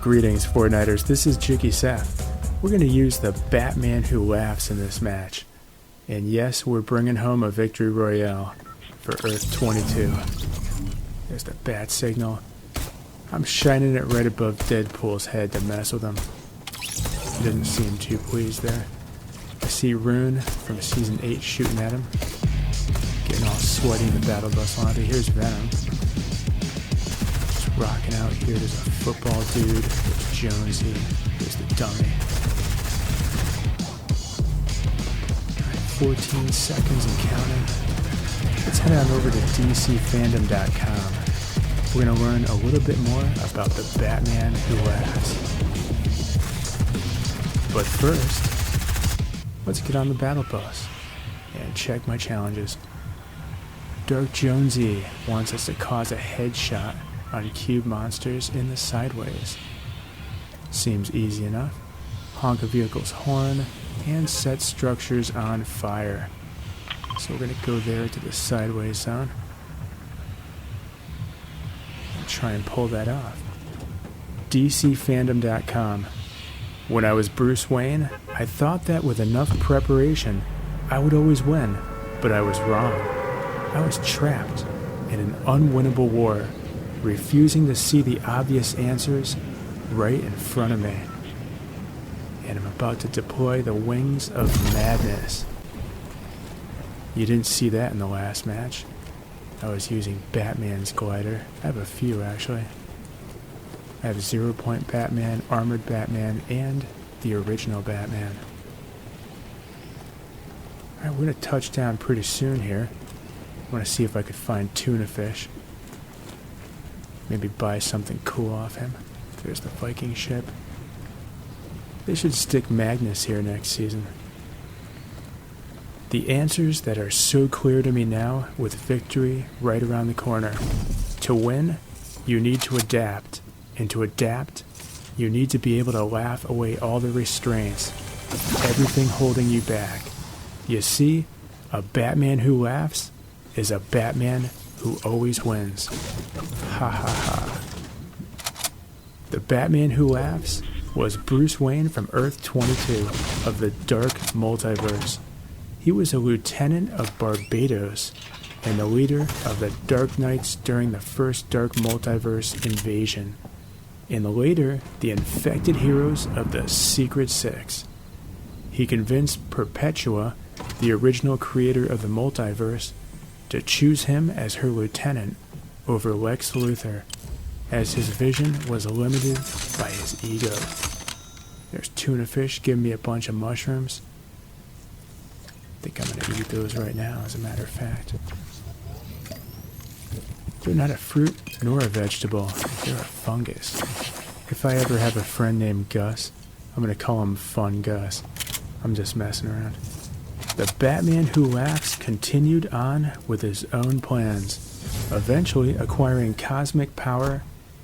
Greetings, Fortniters. This is JikkySef. We're going to use the Batman Who Laughs in this match. And yes, we're bringing home a victory royale for Earth 22. There's the bat signal. I'm shining it right above Deadpool's head to mess with him. He doesn't seem too pleased there. I see Rune from Season 8 shooting at him. Getting all sweaty in the battle bus lobby. Here's Venom. Just rocking out here. There's a football dude. There's Jonesy. There's the dummy. Alright, 14 seconds and counting. Let's head on over to DCFandom.com. We're going to learn a little bit more about the Batman Who Laughs. But first, let's get on the battle bus and check my challenges. Dark Jonesy wants us to cause a headshot on cube monsters in the sideways. Seems easy enough. Honk a vehicle's horn and set structures on fire. So we're going to go there to the sideways zone. Try and pull that off. DCFandom.com. When I was Bruce Wayne, I thought that with enough preparation, I would always win, but I was wrong. I was trapped in an unwinnable war, refusing to see the obvious answers right in front of me. And I'm about to deploy the wings of madness. You didn't see that in the last match. I was using Batman's glider. I have a few, actually. I have 0 Point Batman, Armored Batman, and the original Batman. Alright, we're going to touch down pretty soon here. I want to see if I could find tuna fish. Maybe buy something cool off him. There's the Viking ship. They should stick Magnus here next season. The answers that are so clear to me now, with victory right around the corner. To win, you need to adapt. And to adapt, you need to be able to laugh away all the restraints, everything holding you back. You see, a Batman who laughs is a Batman who always wins. Ha ha ha. The Batman Who Laughs was Bruce Wayne from Earth 22 of the Dark Multiverse. He was a lieutenant of Barbados and the leader of the Dark Knights during the first Dark Multiverse invasion, and later the infected heroes of the Secret Six. He convinced Perpetua, the original creator of the multiverse, to choose him as her lieutenant over Lex Luthor, as his vision was limited by his ego. There's tuna fish giving me a bunch of mushrooms. I think I'm going to eat those right now, as a matter of fact. They're not a fruit nor a vegetable. They're a fungus. If I ever have a friend named Gus, I'm going to call him Fun Gus. I'm just messing around. The Batman Who Laughs continued on with his own plans, eventually acquiring cosmic power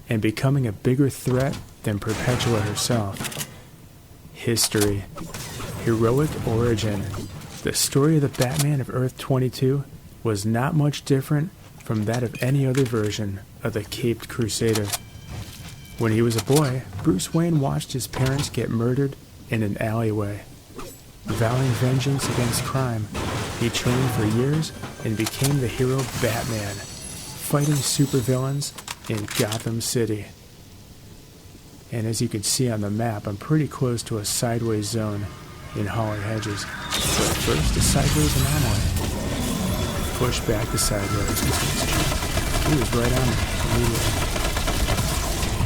and becoming a bigger threat than Perpetua herself. History. Heroic origin. The story of the Batman of Earth 22 was not much different from that of any other version of the Caped Crusader. When he was a boy, Bruce Wayne watched his parents get murdered in an alleyway. Vowing vengeance against crime, he trained for years and became the hero Batman, fighting supervillains in Gotham City. And as you can see on the map, I'm pretty close to a sideways zone in Holly Hedges. But first, a sideways anomaly. Push back the sideways. He was right on me immediately.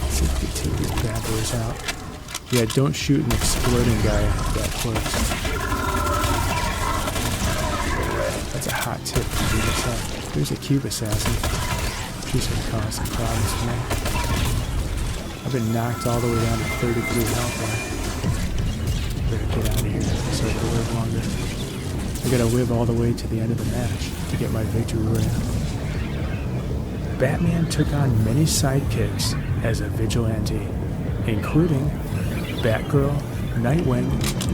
See if we can take these bad boys out. Yeah, don't shoot an exploding guy that close. That's a hot tip to do this up. There's a cube assassin. She's going to cause some problems for me. I've been knocked all the way down to 33 health there. Better get out of here so I can live longer. I gotta live all the way to the end of the match to get my victory royale. Batman took on many sidekicks as a vigilante, including Batgirl, Nightwing,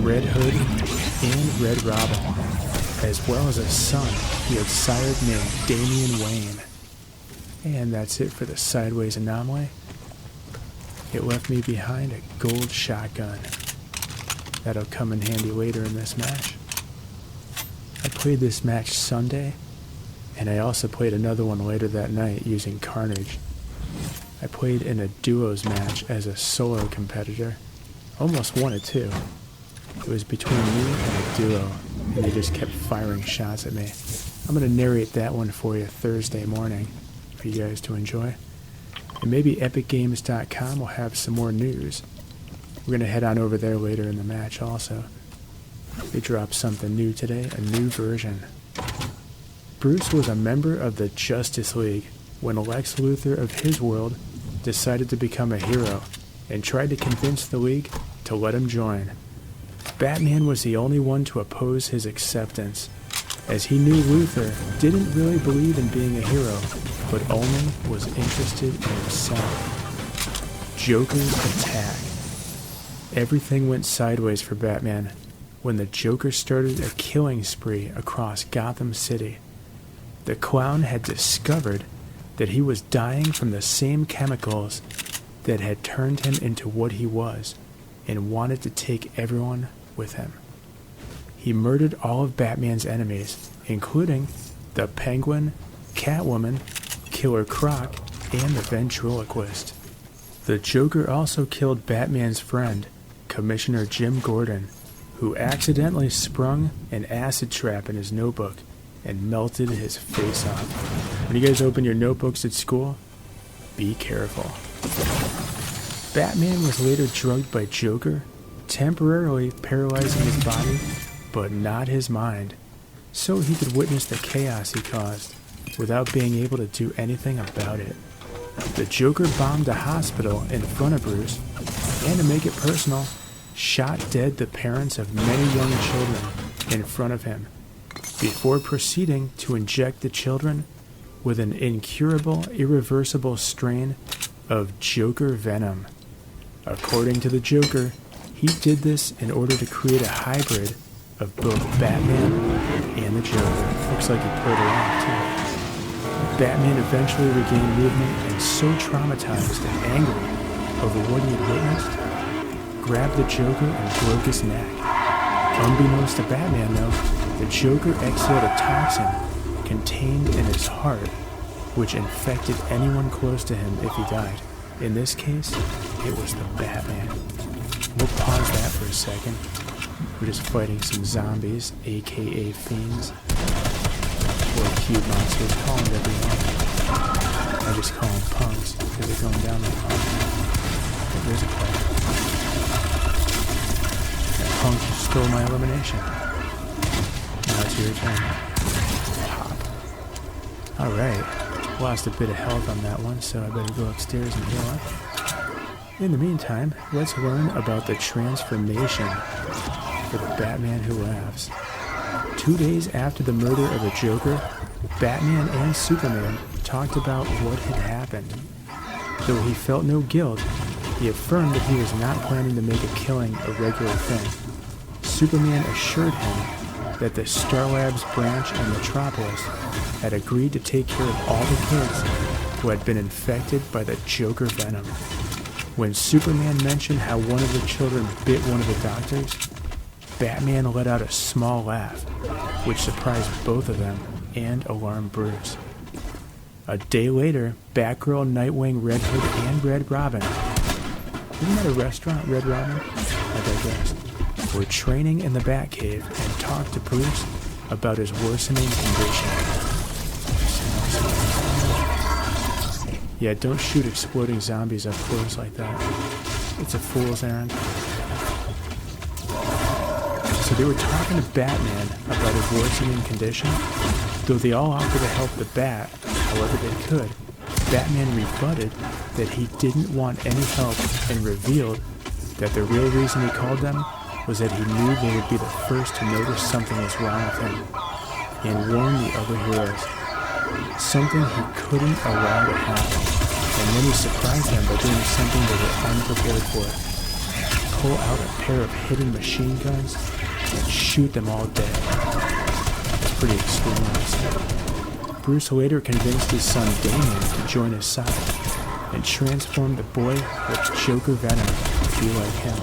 Red Hood, and Red Robin, as well as a son he had sired named Damian Wayne. And that's it for the sideways anomaly. it left me behind a gold shotgun. That'll come in handy later in this match. I played this match Sunday, and I also played another one later that night using Carnage. I played in a duos match as a solo competitor. Almost won it too. It was between me and a duo, and they just kept firing shots at me. I'm going to narrate that one for you Thursday morning for you guys to enjoy. And maybe EpicGames.com will have some more news. We're going to head on over there later in the match also. They dropped something new today, a new version. Bruce was a member of the Justice League when Lex Luthor of his world decided to become a hero and tried to convince the League to let him join. Batman was the only one to oppose his acceptance, as he knew Luthor didn't really believe in being a hero, but only was interested in himself. Joker's attack. Everything went sideways for Batman when the Joker started a killing spree across Gotham City. The clown had discovered that he was dying from the same chemicals that had turned him into what he was, and wanted to take everyone with him. He murdered all of Batman's enemies, including the Penguin, Catwoman, Killer Croc, and the Ventriloquist. The Joker also killed Batman's friend, Commissioner Jim Gordon, who accidentally sprung an acid trap in his notebook and melted his face off. When you guys open your notebooks at school, be careful. Batman was later drugged by Joker, temporarily paralyzing his body, but not his mind, so he could witness the chaos he caused without being able to do anything about it. The Joker bombed a hospital in front of Bruce, and to make it personal, shot dead the parents of many young children in front of him, before proceeding to inject the children with an incurable, irreversible strain of Joker venom. According to the Joker, he did this in order to create a hybrid of both Batman and the Joker. Looks like he pulled it off too. Batman eventually regained movement and so traumatized and angry over what he had witnessed, grabbed the Joker and broke his neck. Unbeknownst to Batman though, the Joker exhaled a toxin contained in his heart, which infected anyone close to him if he died. In this case, it was the Batman. We'll pause that for a second. We're just fighting some zombies, aka fiends. Or cute monsters, call them whatever you want. I just call them punks, because they're going down like punks. But there's a player. That punk stole my elimination. Now it's your turn. Pop. Alright. Lost a bit of health on that one, so I better go upstairs and heal up. In the meantime, let's learn about the transformation for the Batman Who Laughs. 2 days after the murder of the Joker, Batman and Superman talked about what had happened. Though he felt no guilt, he affirmed that he was not planning to make a killing a regular thing. Superman assured him that the Star Labs branch in Metropolis had agreed to take care of all the kids who had been infected by the Joker venom. When Superman mentioned how one of the children bit one of the doctors, Batman let out a small laugh, which surprised both of them and alarmed Bruce. A day later, Batgirl, Nightwing, Red Hood, and Red Robin, isn't that a restaurant, Red Robin? I digress, were training in the Batcave and talked to Bruce about his worsening condition. Yeah, don't shoot exploding zombies up close like that. It's a fool's errand. So they were talking to Batman about his worsening condition. Though they all offered to help the Bat however they could, Batman rebutted that he didn't want any help and revealed that the real reason he called them was that he knew they would be the first to notice something was wrong with him and warn the other heroes. Something he couldn't allow to happen. And then he surprised them by doing something they were unprepared for. Pull out a pair of hidden machine guns and shoot them all dead. It's pretty extreme, honestly. Bruce later convinced his son Damon to join his side and transformed the boy with Joker venom to be like him.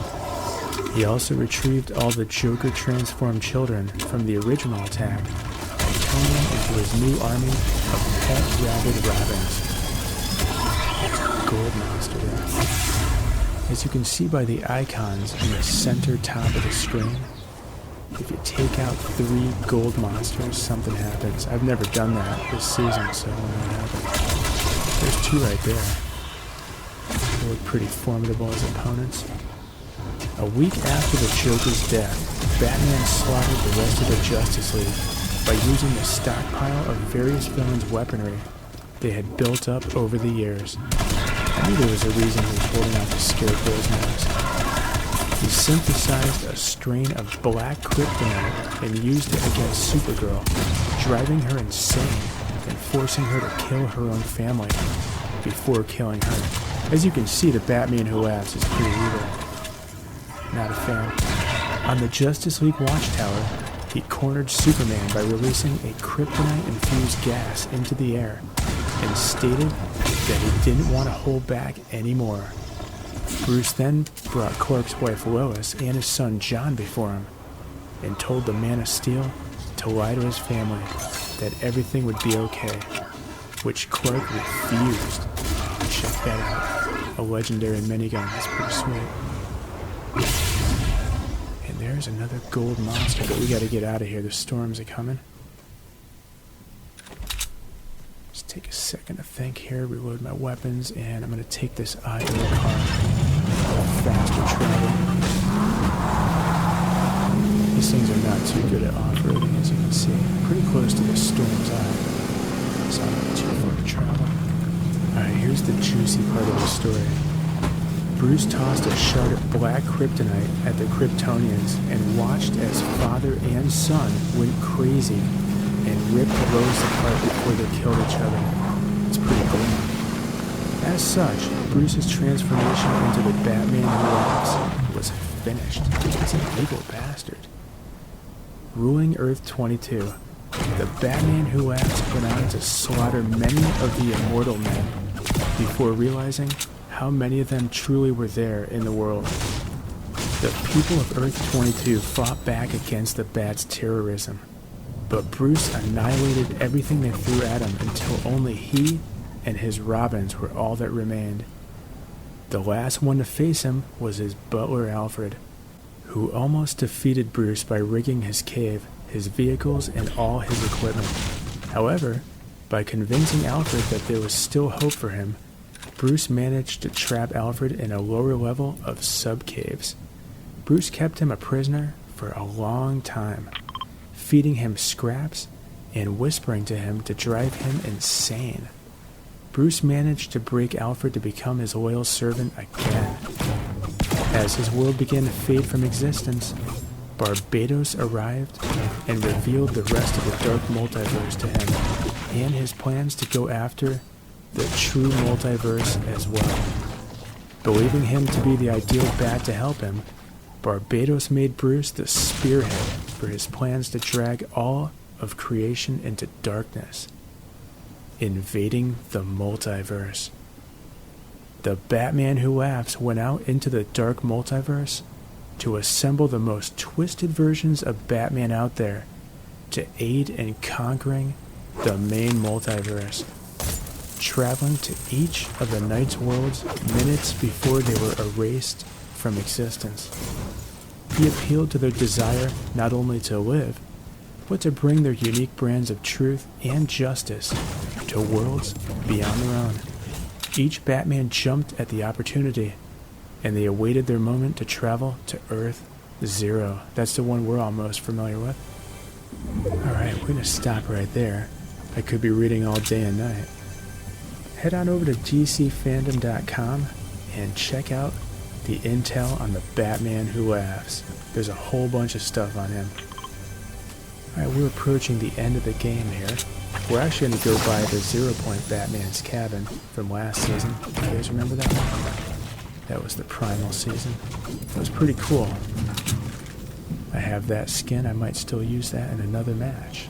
He also retrieved all the Joker transformed children from the original attack and turned them into his new army of pet rabid robins. Gold monster there. As you can see by the icons in the center top of the screen, if you take out 3 gold monsters, something happens. I've never done that this season, so I don't know what happens. There's 2 right there. They look pretty formidable as opponents. A week after the Joker's death, Batman slaughtered the rest of the Justice League by using the stockpile of various villains' weaponry they had built up over the years. I knew there was a reason he was holding out the Scarecrow's nose. He synthesized a strain of black kryptonite and used it against Supergirl, driving her insane and forcing her to kill her own family before killing her. As you can see, the Batman who laughs is pretty evil. Not a fan. On the Justice League Watchtower, he cornered Superman by releasing a kryptonite-infused gas into the air and stated that he didn't want to hold back anymore. Bruce then brought Clark's wife Lois and his son John before him and told the Man of Steel to lie to his family that everything would be okay, which Clark refused. Check that out. A legendary minigun. That's pretty sweet. And there's another gold monster, but we gotta get out of here. The storms are coming. Just take a second to think here, reload my weapons, and I'm gonna take this eye in the car. Faster travel. These things are not too good at off-roading, as you can see. Pretty close to the storm's eye, so I'm not too far to travel. Alright, here's the juicy part of the story. Bruce tossed a shard of black kryptonite at the Kryptonians and watched as father and son went crazy and ripped Lois apart before they killed each other. It's pretty cool. As such, Bruce's transformation into the Batman who laughs was finished. He's an evil bastard. Ruling Earth 22, the Batman who laughs went on to slaughter many of the immortal men before realizing how many of them truly were there in the world. The people of Earth 22 fought back against the Bat's terrorism, but Bruce annihilated everything they threw at him until only he and his Robins were all that remained. The last one to face him was his butler Alfred, who almost defeated Bruce by rigging his cave, his vehicles, and all his equipment. However, by convincing Alfred that there was still hope for him, Bruce managed to trap Alfred in a lower level of sub-caves. Bruce kept him a prisoner for a long time, feeding him scraps and whispering to him to drive him insane. Bruce managed to break Alfred to become his loyal servant again. As his world began to fade from existence, Barbados arrived and revealed the rest of the Dark Multiverse to him, and his plans to go after the true multiverse as well. Believing him to be the ideal bat to help him, Barbados made Bruce the spearhead for his plans to drag all of creation into darkness, invading the multiverse. The Batman who laughs went out into the Dark Multiverse to assemble the most twisted versions of Batman out there to aid in conquering the main multiverse, traveling to each of the Knight's worlds minutes before they were erased from existence. He appealed to their desire not only to live, but to bring their unique brands of truth and justice to worlds beyond their own. Each Batman jumped at the opportunity, and they awaited their moment to travel to Earth Zero. That's the one we're all most familiar with. Alright, we're going to stop right there. I could be reading all day and night. Head on over to dcfandom.com and check out the intel on the Batman who laughs. There's a whole bunch of stuff on him. Alright, we're approaching the end of the game here. We're actually going to go by the 0 Point Batman's cabin from last season. You guys remember that one? That was the Primal season. That was pretty cool. I have that skin. I might still use that in another match.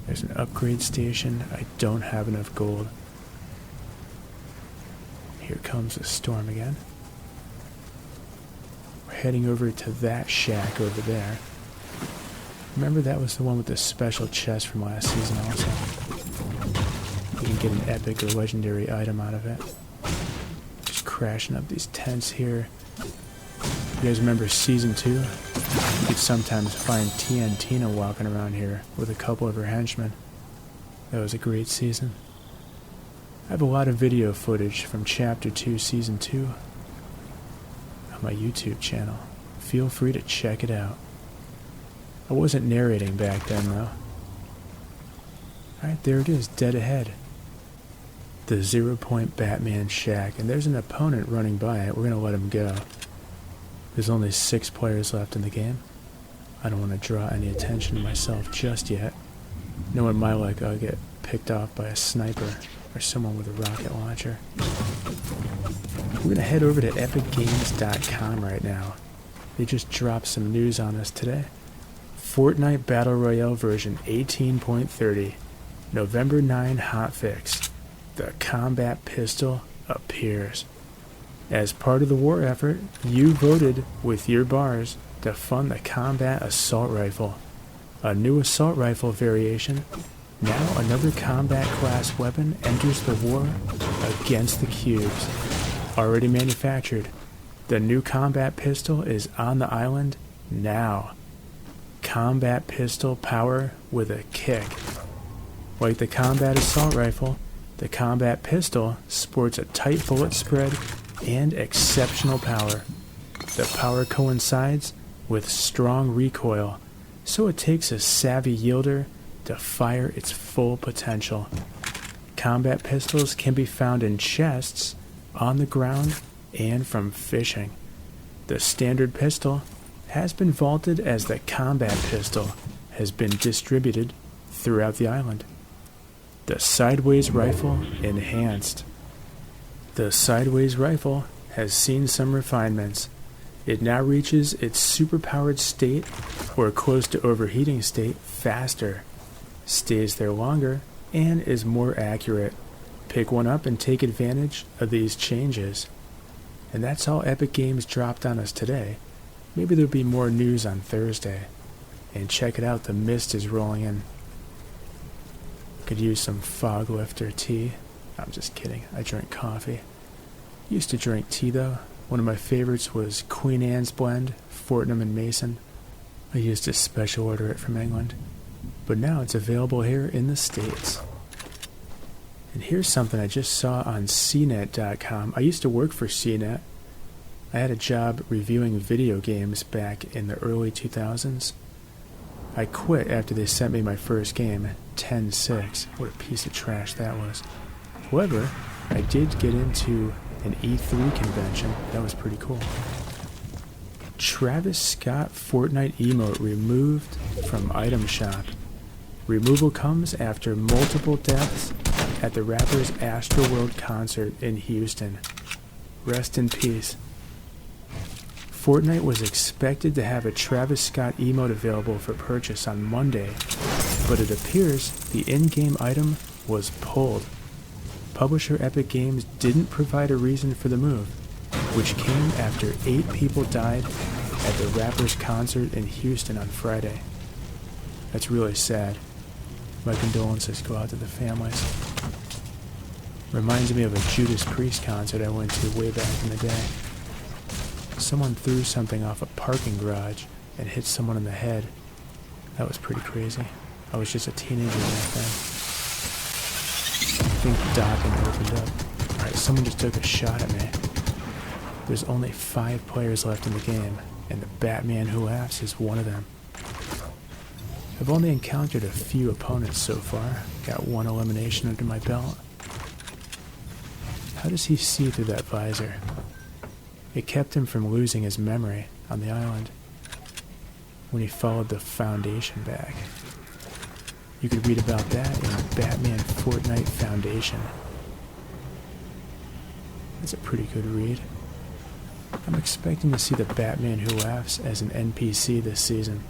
There's an upgrade station. I don't have enough gold. Here comes the storm again. We're heading over to that shack over there. Remember that was the one with the special chest from last season also. You can get an epic or legendary item out of it. Just crashing up these tents here. You guys remember season 2? You could sometimes find Tina walking around here with a couple of her henchmen. That was a great season. I have a lot of video footage from Chapter 2, Season 2 on my YouTube channel. Feel free to check it out. I wasn't narrating back then, though. Alright, there it is, dead ahead. The 0 Point Batman shack, and there's an opponent running by it. We're going to let him go. There's only 6 players left in the game. I don't want to draw any attention to myself just yet. Knowing my luck, I'll get picked off by a sniper or someone with a rocket launcher. We're going to head over to epicgames.com right now. They just dropped some news on us today. Fortnite Battle Royale version 18.30. November 9 hotfix. The combat pistol appears. As part of the war effort, you voted with your bars to fund the combat assault rifle. A new assault rifle variation. Now another combat class weapon enters the war against the cubes. Already manufactured. The new combat pistol is on the island now. Combat pistol power with a kick. Like the combat assault rifle, the combat pistol sports a tight bullet spread and exceptional power. The power coincides with strong recoil, so it takes a savvy yielder to fire its full potential. Combat pistols can be found in chests, on the ground, and from fishing. The standard pistol has been vaulted as the combat pistol has been distributed throughout the island. The sideways rifle enhanced. The sideways rifle has seen some refinements. It now reaches its superpowered state or close to overheating state faster, stays there longer, and is more accurate. Pick one up and take advantage of these changes. And that's all Epic Games dropped on us today. Maybe there'll be more news on Thursday. And check it out, the mist is rolling in. Could use some fog lifter tea. I'm just kidding, I drink coffee. Used to drink tea though. One of my favorites was Queen Anne's blend, Fortnum and Mason. I used to special order it from England. But now it's available here in the States. And here's something I just saw on CNET.com. I used to work for CNET. I had a job reviewing video games back in the early 2000s. I quit after they sent me my first game, 10-6. What a piece of trash that was. However, I did get into an E3 convention. That was pretty cool. Travis Scott Fortnite emote removed from item shop. Removal comes after multiple deaths at the rapper's Astroworld concert in Houston. Rest in peace. Fortnite was expected to have a Travis Scott emote available for purchase on Monday, but it appears the in-game item was pulled. Publisher Epic Games didn't provide a reason for the move, which came after 8 people died at the rapper's concert in Houston on Friday. That's really sad. My condolences go out to the families. Reminds me of a Judas Priest concert I went to way back in the day. Someone threw something off a parking garage and hit someone in the head. That was pretty crazy. I was just a teenager back then. I think docking opened up. Alright, someone just took a shot at me. There's only 5 players left in the game, and the Batman Who Laughs is one of them. I've only encountered a few opponents so far. Got 1 elimination under my belt. How does he see through that visor? It kept him from losing his memory on the island when he followed the Foundation back. You could read about that in Batman Fortnite Foundation. That's a pretty good read. I'm expecting to see the Batman Who Laughs as an NPC this season.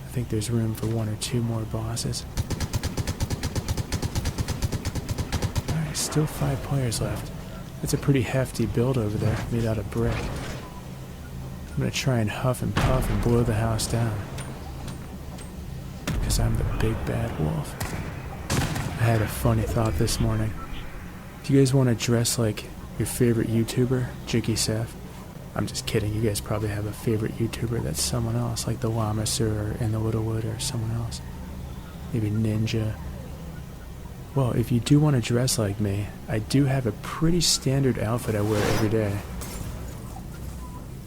I think there's room for 1 or 2 more bosses. Alright, still 5 players left. That's a pretty hefty build over there, made out of brick. I'm gonna try and huff and puff and blow the house down. Because I'm the big bad wolf. I had a funny thought this morning. Do you guys want to dress like your favorite YouTuber, JikkySef? I'm just kidding, you guys probably have a favorite YouTuber that's someone else, like the Llamaser or In the Littlewood or someone else. Maybe Ninja. Well, if you do want to dress like me, I do have a pretty standard outfit I wear every day.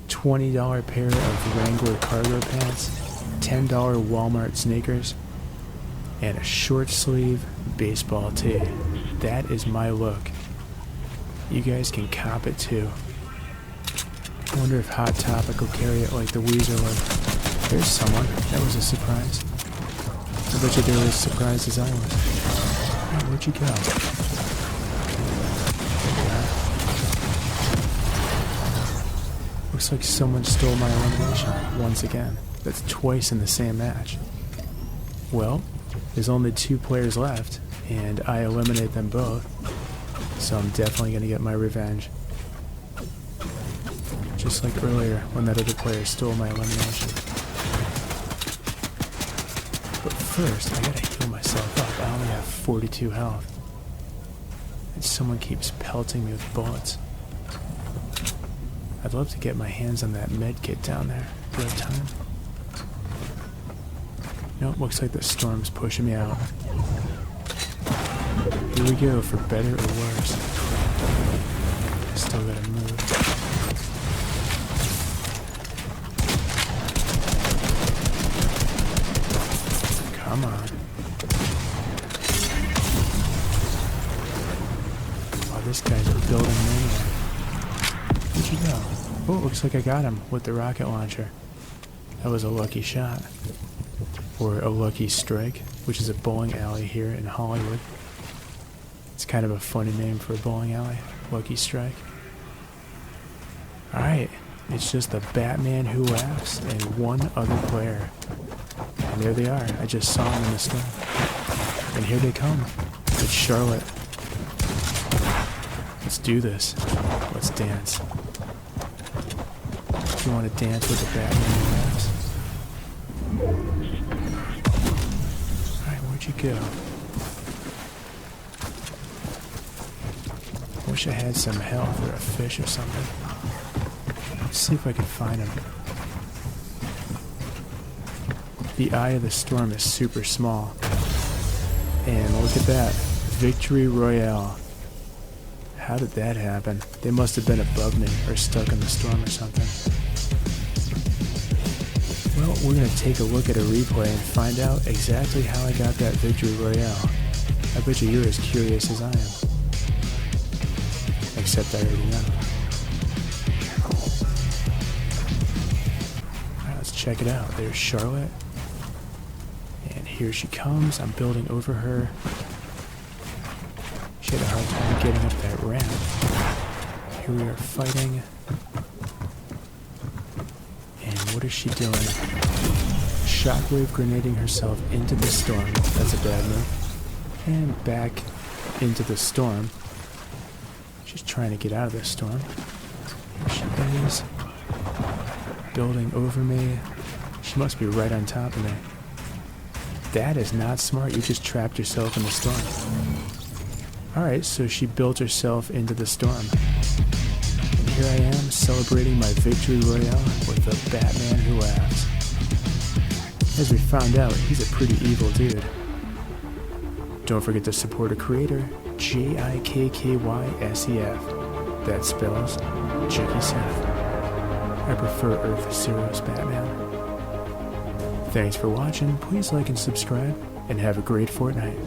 $20 pair of Wrangler cargo pants, $10 Walmart sneakers, and a short sleeve baseball tee. That is my look. You guys can cop it too. I wonder if Hot Topic will carry it like the Weezer look. There's someone. That was a surprise. I bet you they were as surprised as I was. Hey, where'd you go? Looks like someone stole my elimination once again. That's twice in the same match. Well, there's only 2 players left, and I eliminate them both. So I'm definitely going to get my revenge. Just like earlier, when that other player stole my elimination. But first, I gotta heal myself up. I only have 42 health. And someone keeps pelting me with bullets. I'd love to get my hands on that med kit down there. Do I have time? Nope, looks like the storm's pushing me out. Here we go, for better or worse. I still gotta move. Come on. Oh, this guy's a building maniac. Where'd you go? Oh, it looks like I got him with the rocket launcher. That was a lucky shot. Or a lucky strike, which is a bowling alley here in Hollywood. It's kind of a funny name for a bowling alley. Lucky Strike. Alright, it's just the Batman who laughs and one other player. And there they are. I just saw them in the storm. And here they come. It's Charlotte. Let's do this. Let's dance. If you want to dance with the Batman who laughs. Alright, where'd you go? Wish I had some health or a fish or something. Let's see if I can find him. The eye of the storm is super small. And look at that. Victory Royale. How did that happen? They must have been above me or stuck in the storm or something. Well, we're going to take a look at a replay and find out exactly how I got that Victory Royale. I bet you're as curious as I am. Except I already know. Alright, let's check it out. There's Charlotte. And here she comes. I'm building over her. She had a hard time getting up that ramp. Here we are fighting. And what is she doing? Shockwave grenading herself into the storm. That's a bad move. And back into the storm. She's trying to get out of this storm. Here she is. Building over me. She must be right on top of me. That is not smart. You just trapped yourself in the storm. Alright, so she built herself into the storm. And here I am, celebrating my Victory Royale with the Batman who laughs. As we found out, he's a pretty evil dude. Don't forget to support a creator, JikkySef. That spells JikkySef. I prefer Earth Zero's Batman. Thanks for watching, please like and subscribe, and have a great Fortnite.